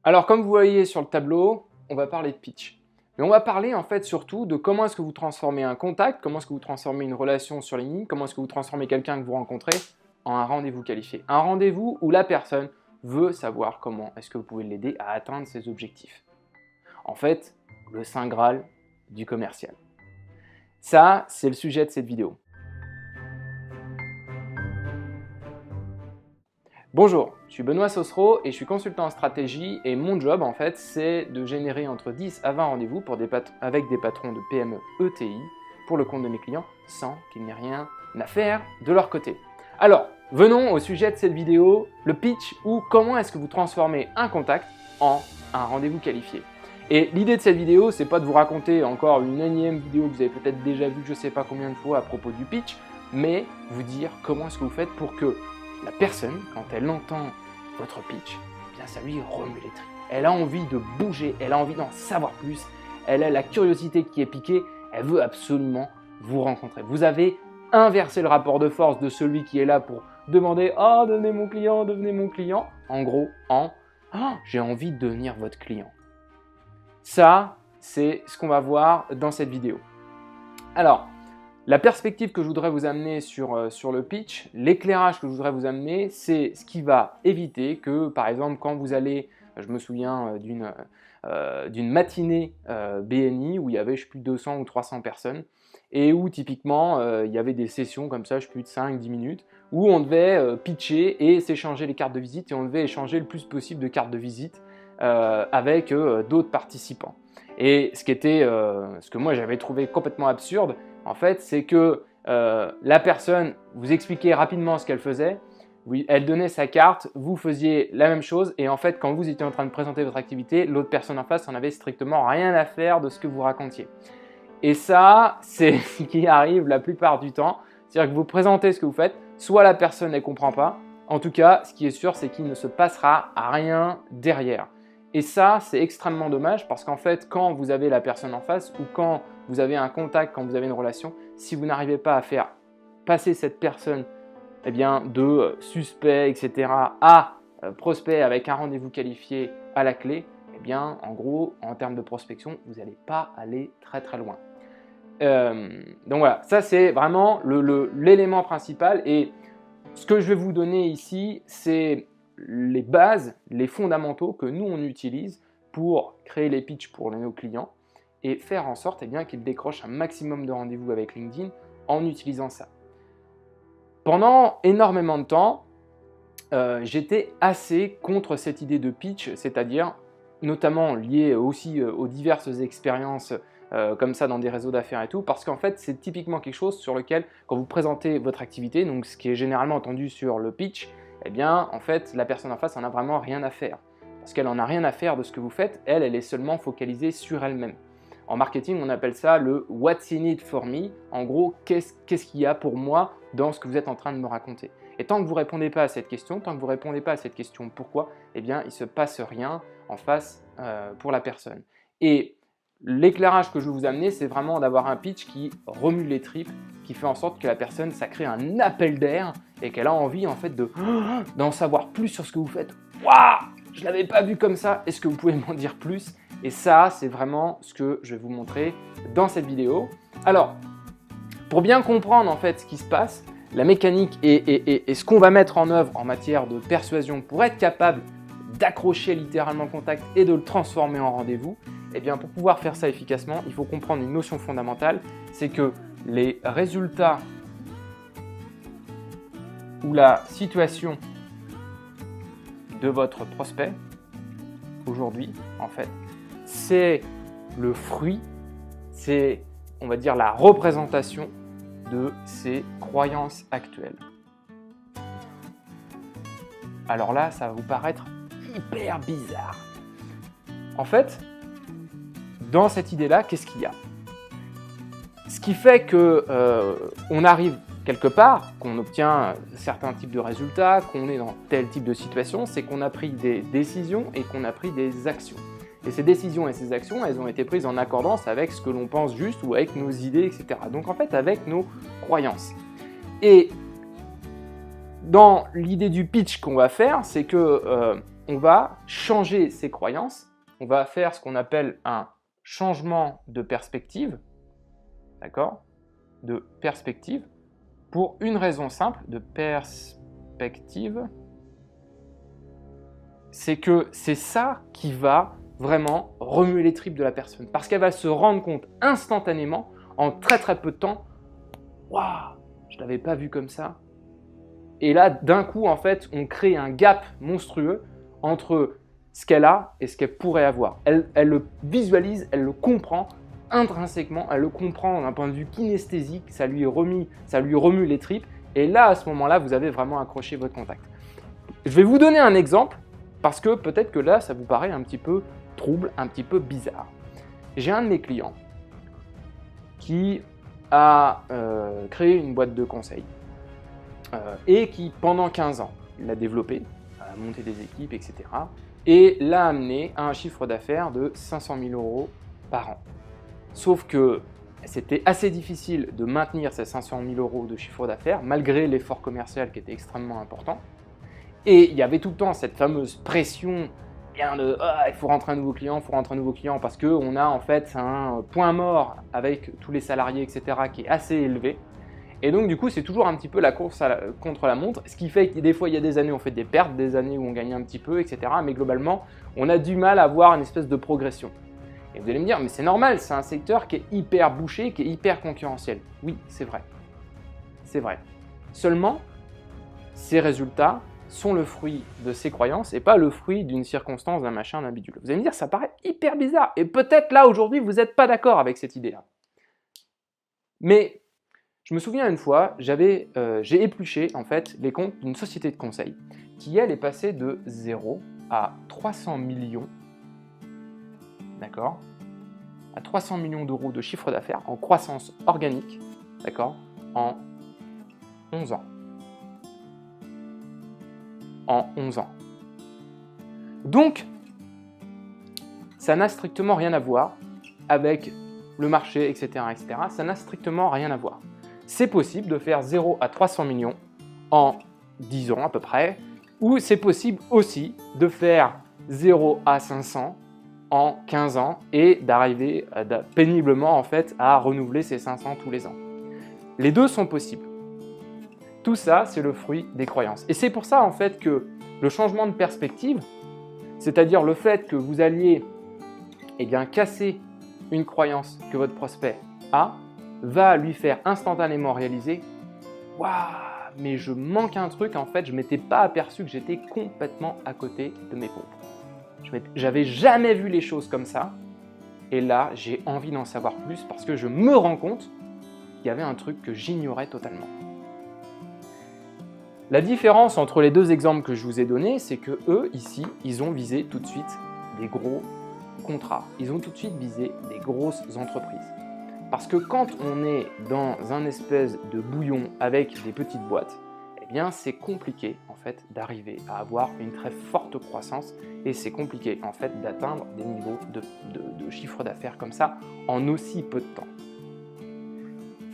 Alors, comme vous voyez sur le tableau, on va parler de pitch. Mais on va parler en fait surtout de comment est-ce que vous transformez un contact, comment est-ce que vous transformez une relation sur LinkedIn, comment est-ce que vous transformez quelqu'un que vous rencontrez en un rendez-vous qualifié. Un rendez-vous où la personne veut savoir comment est-ce que vous pouvez l'aider à atteindre ses objectifs. En fait, le saint graal du commercial. Ça, c'est le sujet de cette vidéo. Bonjour, je suis Benoît Sossereau et je suis consultant en stratégie et mon job en fait c'est de générer entre 10 à 20 rendez-vous avec des patrons de PME ETI pour le compte de mes clients sans qu'il n'y ait rien à faire de leur côté. Alors, venons au sujet de cette vidéo, le pitch ou comment est-ce que vous transformez un contact en un rendez-vous qualifié. Et l'idée de cette vidéo, c'est pas de vous raconter encore une énième vidéo que vous avez peut-être déjà vue je sais pas combien de fois à propos du pitch, mais vous dire comment est-ce que vous faites pour que la personne, quand elle entend votre pitch, eh bien ça lui remue les tripes. Elle a envie de bouger, elle a envie d'en savoir plus, elle a la curiosité qui est piquée, elle veut absolument vous rencontrer. Vous avez inversé le rapport de force de celui qui est là pour demander « Oh, devenez mon client », en gros, en « Oh, j'ai envie de devenir votre client ». Ça, c'est ce qu'on va voir dans cette vidéo. Alors, la perspective que je voudrais vous amener sur le pitch, l'éclairage que je voudrais vous amener, c'est ce qui va éviter que, par exemple, quand vous allez, je me souviens d'une matinée BNI où il y avait, je sais plus, 200 ou 300 personnes et où typiquement il y avait des sessions comme ça, je sais plus, de 5-10 minutes, où on devait pitcher et s'échanger les cartes de visite et on devait échanger le plus possible de cartes de visite avec d'autres participants. Et ce que moi j'avais trouvé complètement absurde, en fait, c'est que la personne vous expliquait rapidement ce qu'elle faisait, elle donnait sa carte, vous faisiez la même chose et en fait, quand vous étiez en train de présenter votre activité, l'autre personne en face n'en avait strictement rien à faire de ce que vous racontiez. Et ça, c'est ce qui arrive la plupart du temps, c'est-à-dire que vous présentez ce que vous faites, soit la personne ne comprend pas, en tout cas, ce qui est sûr, c'est qu'il ne se passera rien derrière. Et ça, c'est extrêmement dommage parce qu'en fait, quand vous avez la personne en face ou quand vous avez un contact, quand vous avez une relation, si vous n'arrivez pas à faire passer cette personne eh bien, de suspect, etc. à prospect avec un rendez-vous qualifié à la clé, eh bien, en gros, en termes de prospection, vous n'allez pas aller très très loin. Donc voilà, ça c'est vraiment l'élément principal et ce que je vais vous donner ici, c'est les bases, les fondamentaux que nous on utilise pour créer les pitchs pour nos clients et faire en sorte qu'ils décrochent un maximum de rendez-vous avec LinkedIn en utilisant ça. Pendant énormément de temps, j'étais assez contre cette idée de pitch, c'est-à-dire notamment liée aussi aux diverses expériences comme ça dans des réseaux d'affaires et tout, parce qu'en fait c'est typiquement quelque chose sur lequel quand vous présentez votre activité, donc ce qui est généralement entendu sur le pitch, eh bien en fait la personne en face en a vraiment rien à faire, parce qu'elle en a rien à faire de ce que vous faites, elle est seulement focalisée sur elle-même. En marketing on appelle ça le what's in it for me, en gros qu'est-ce qu'il y a pour moi dans ce que vous êtes en train de me raconter. Et tant que vous ne répondez pas à cette question, tant que vous ne répondez pas à cette question pourquoi, eh bien il ne se passe rien en face pour la personne. Et l'éclairage que je vais vous amener, c'est vraiment d'avoir un pitch qui remue les tripes, qui fait en sorte que la personne, ça crée un appel d'air et qu'elle a envie en fait d'en savoir plus sur ce que vous faites. Waouh, je ne l'avais pas vu comme ça, est-ce que vous pouvez m'en dire plus? Et ça, c'est vraiment ce que je vais vous montrer dans cette vidéo. Alors, pour bien comprendre en fait ce qui se passe, la mécanique et ce qu'on va mettre en œuvre en matière de persuasion pour être capable d'accrocher littéralement le contact et de le transformer en rendez-vous, eh bien pour pouvoir faire ça efficacement, il faut comprendre une notion fondamentale, c'est que les résultats ou la situation de votre prospect aujourd'hui, en fait, c'est le fruit, c'est, on va dire, la représentation de ses croyances actuelles. Alors là, ça va vous paraître hyper bizarre. En fait, dans cette idée-là, qu'est-ce qu'il y a? Ce qui fait qu'on arrive quelque part, qu'on obtient certains types de résultats, qu'on est dans tel type de situation, c'est qu'on a pris des décisions et qu'on a pris des actions. Et ces décisions et ces actions, elles ont été prises en accordance avec ce que l'on pense juste ou avec nos idées, etc. Donc en fait, avec nos croyances. Et dans l'idée du pitch qu'on va faire, c'est que on va changer ses croyances, on va faire ce qu'on appelle un changement de perspective, d'accord? De perspective, pour une raison simple, de perspective, c'est que c'est ça qui va vraiment remuer les tripes de la personne, parce qu'elle va se rendre compte instantanément, en très très peu de temps, waouh, je l'avais pas vu comme ça. Et là, d'un coup, en fait, on crée un gap monstrueux entre ce qu'elle a et ce qu'elle pourrait avoir. Elle le visualise, elle le comprend intrinsèquement, elle le comprend d'un point de vue kinesthésique, ça lui remue les tripes. Et là, à ce moment-là, vous avez vraiment accroché votre contact. Je vais vous donner un exemple, parce que peut-être que là, ça vous paraît un petit peu trouble, un petit peu bizarre. J'ai un de mes clients qui a créé une boîte de conseil et qui, pendant 15 ans, l'a développée, a monté des équipes, etc. et l'a amené à un chiffre d'affaires de 500 000 € par an. Sauf que c'était assez difficile de maintenir ces 500 000 € de chiffre d'affaires, malgré l'effort commercial qui était extrêmement important. Et il y avait tout le temps cette fameuse pression bien de il faut rentrer un nouveau client, parce qu'on a en fait un point mort avec tous les salariés, etc., qui est assez élevé. Et donc du coup, c'est toujours un petit peu la course contre la montre, ce qui fait que des fois, il y a des années où on fait des pertes, des années où on gagne un petit peu, etc. Mais globalement, on a du mal à avoir une espèce de progression. Et vous allez me dire, mais c'est normal, c'est un secteur qui est hyper bouché, qui est hyper concurrentiel. Oui, c'est vrai. C'est vrai. Seulement, ces résultats sont le fruit de ses croyances et pas le fruit d'une circonstance, d'un machin, d'un bidule. Vous allez me dire, ça paraît hyper bizarre. Et peut-être là, aujourd'hui, vous n'êtes pas d'accord avec cette idée-là. Mais je me souviens une fois, j'ai épluché en fait les comptes d'une société de conseil qui, elle, est passée de 0 à 300 millions, d'accord, à 300 millions d'euros de chiffre d'affaires en croissance organique, d'accord, en 11 ans. En 11 ans. Donc, ça n'a strictement rien à voir avec le marché, etc., etc. Ça n'a strictement rien à voir. C'est possible de faire 0 à 300 millions en 10 ans à peu près, ou c'est possible aussi de faire 0 à 500 en 15 ans et d'arriver péniblement en fait à renouveler ces 500 tous les ans. Les deux sont possibles. Tout ça, c'est le fruit des croyances. Et c'est pour ça en fait que le changement de perspective, c'est-à-dire le fait que vous alliez casser une croyance que votre prospect a, va lui faire instantanément réaliser « Waouh, mais je manque un truc, en fait, je ne m'étais pas aperçu que j'étais complètement à côté de mes pompes. J'avais jamais vu les choses comme ça, et là, j'ai envie d'en savoir plus parce que je me rends compte qu'il y avait un truc que j'ignorais totalement. » La différence entre les deux exemples que je vous ai donnés, c'est que eux, ici, ils ont visé tout de suite des gros contrats. Ils ont tout de suite visé des grosses entreprises. Parce que quand on est dans un espèce de bouillon avec des petites boîtes, eh bien c'est compliqué en fait d'arriver à avoir une très forte croissance et c'est compliqué en fait d'atteindre des niveaux de chiffre d'affaires comme ça en aussi peu de temps.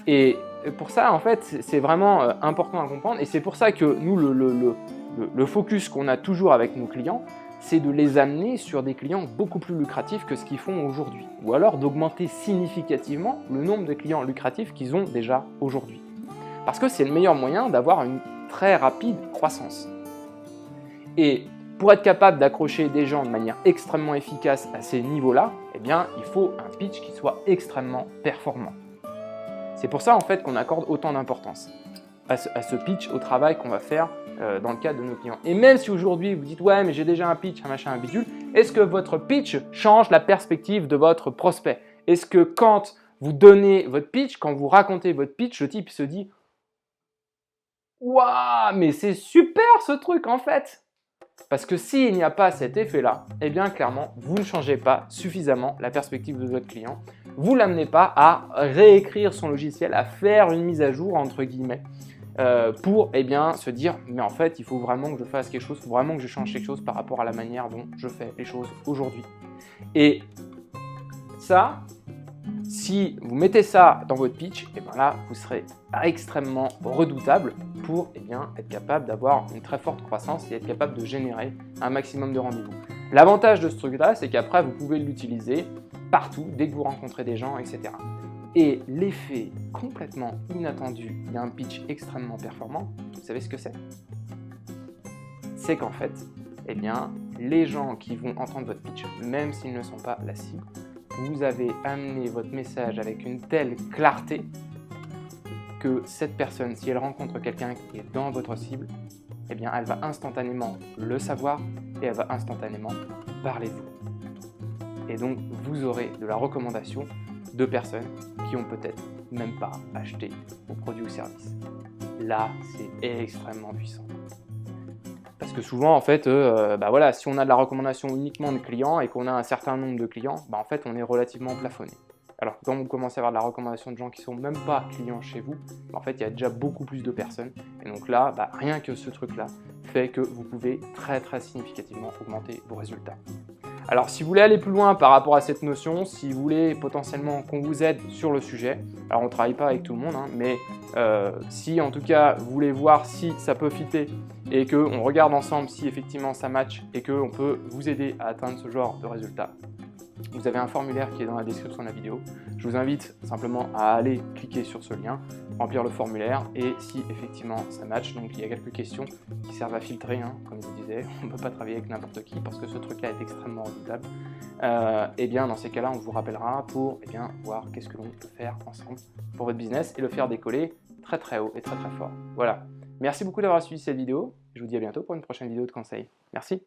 Et pour ça en fait c'est vraiment important à comprendre et c'est pour ça que nous le focus qu'on a toujours avec nos clients, c'est de les amener sur des clients beaucoup plus lucratifs que ce qu'ils font aujourd'hui. Ou alors d'augmenter significativement le nombre de clients lucratifs qu'ils ont déjà aujourd'hui. Parce que c'est le meilleur moyen d'avoir une très rapide croissance. Et pour être capable d'accrocher des gens de manière extrêmement efficace à ces niveaux-là, eh bien, il faut un pitch qui soit extrêmement performant. C'est pour ça en fait qu'on accorde autant d'importance à ce pitch, au travail qu'on va faire dans le cadre de nos clients. Et même si aujourd'hui vous dites « ouais mais j'ai déjà un pitch, un machin, un bidule », est-ce que votre pitch change la perspective de votre prospect? Est-ce que quand vous donnez votre pitch, quand vous racontez votre pitch, le type se dit « waouh, mais c'est super ce truc en fait !» Parce que s'il n'y a pas cet effet-là, eh bien clairement, vous ne changez pas suffisamment la perspective de votre client. Vous ne l'amenez pas à réécrire son logiciel, à faire une mise à jour entre guillemets, pour se dire mais en fait il faut vraiment que je fasse quelque chose, il faut vraiment que je change quelque chose par rapport à la manière dont je fais les choses aujourd'hui. Et ça, Si vous mettez ça dans votre pitch, et bien là, vous serez extrêmement redoutable pour être capable d'avoir une très forte croissance et être capable de générer un maximum de rendez-vous. L'avantage de ce truc-là, c'est qu'après, vous pouvez l'utiliser partout, dès que vous rencontrez des gens, etc. Et l'effet complètement inattendu d'un pitch extrêmement performant, vous savez ce que c'est? C'est qu'en fait, les gens qui vont entendre votre pitch, même s'ils ne sont pas la cible, vous avez amené votre message avec une telle clarté que cette personne, si elle rencontre quelqu'un qui est dans votre cible, elle va instantanément le savoir et elle va instantanément parler de vous. Et donc, vous aurez de la recommandation de personnes qui ont peut-être même pas acheté vos produits ou services. Là, c'est extrêmement puissant. Parce que souvent, en fait, si on a de la recommandation uniquement de clients et qu'on a un certain nombre de clients, en fait, on est relativement plafonné. Alors que quand vous commencez à avoir de la recommandation de gens qui ne sont même pas clients chez vous, en fait, il y a déjà beaucoup plus de personnes. Et donc là, rien que ce truc-là fait que vous pouvez très très significativement augmenter vos résultats. Alors, si vous voulez aller plus loin par rapport à cette notion, si vous voulez potentiellement qu'on vous aide sur le sujet, alors on ne travaille pas avec tout le monde, mais si en tout cas vous voulez voir si ça peut fitter et qu'on regarde ensemble si effectivement ça match et qu'on peut vous aider à atteindre ce genre de résultats, vous avez un formulaire qui est dans la description de la vidéo. Je vous invite simplement à aller cliquer sur ce lien, remplir le formulaire et si effectivement ça match, donc il y a quelques questions qui servent à filtrer, comme je vous disais, on ne peut pas travailler avec n'importe qui parce que ce truc-là est extrêmement redoutable. Dans ces cas-là, on vous rappellera pour voir qu'est-ce que l'on peut faire ensemble pour votre business et le faire décoller très très haut et très très fort. Voilà. Merci beaucoup d'avoir suivi cette vidéo. Je vous dis à bientôt pour une prochaine vidéo de conseils. Merci.